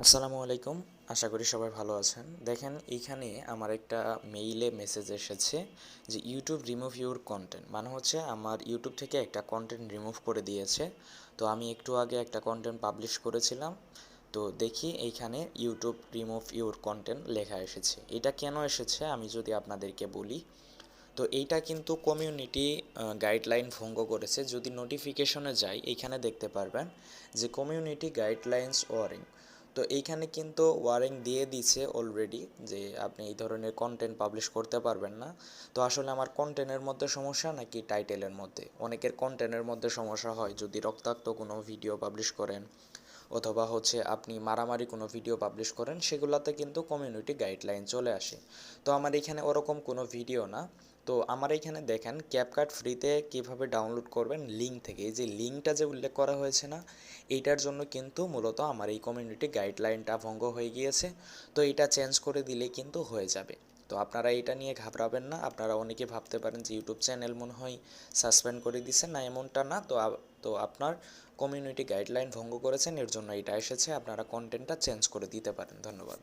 আসসালামু আলাইকুম। আশা করি সবাই ভালো আছেন। দেখেন এইখানে আমার একটা মেইলে মেসেজ এসেছে যে ইউটিউব রিমুভ ইউর কন্টেন্ট, মানে হচ্ছে আমার ইউটিউব থেকে একটা কন্টেন্ট রিমুভ করে দিয়েছে। তো আমি একটু আগে একটা কন্টেন্ট পাবলিশ করেছিলাম, তো দেখি এইখানে ইউটিউব রিমুভ ইউর কন্টেন্ট লেখা এসেছে। এটা কেন এসেছে আমি যদি আপনাদেরকে বলি, তো এইটা কিন্তু কমিউনিটি গাইডলাইন ভঙ্গ করেছে। যদি নোটিফিকেশনে যাই এইখানে দেখতে পারবেন যে কমিউনিটি গাইডলাইন্স ওয়ারিং। তো এইখানে কিন্তু ওয়ারিং দিয়ে দিছে অলরেডি যে আপনি এই ধরনের কন্টেন্ট পাবলিশ করতে পারবেন না। তো আসলে আমার কন্টেন্টের মধ্যে সমস্যা নাকি টাইটেলের মধ্যে? অনেকের কন্টেন্টের মধ্যে সমস্যা হয় যদি রক্তাক্ত কোনো ভিডিও পাবলিশ করেন, অথবা হচ্ছে আপনি মারামারি কোনো ভিডিও পাবলিশ করেন, সেগুলোতে কিন্তু কমিউনিটি গাইডলাইন চলে আসে। তো আমার এখানে ওরকম কোনো ভিডিও না। তো আমার এখানে দেখেন ক্যাপকাট ফ্রিতে কিভাবে ডাউনলোড করবেন, লিঙ্ক থেকে। এই যে লিঙ্কটা যে উল্লেখ করা হয়েছে না, এইটার জন্য কিন্তু মূলত আমার এই কমিউনিটি গাইডলাইনটা ভঙ্গ হয়ে গিয়েছে। তো এটা চেঞ্জ করে দিলেই কিন্তু হয়ে যাবে। তো আপনারা এটা নিয়ে ঘাবড়াবেন না। আপনারা অনেকে ভাবতে পারেন যে ইউটিউব চ্যানেল মনে হয় সাসপেন্ড করে দিছে, না এমনটা না। তো আপনার কমিউনিটি গাইডলাইন ভঙ্গ করেছেন, এর জন্য এটা এসেছে। আপনারা কন্টেন্টটা চেঞ্জ করে দিতে পারেন। ধন্যবাদ।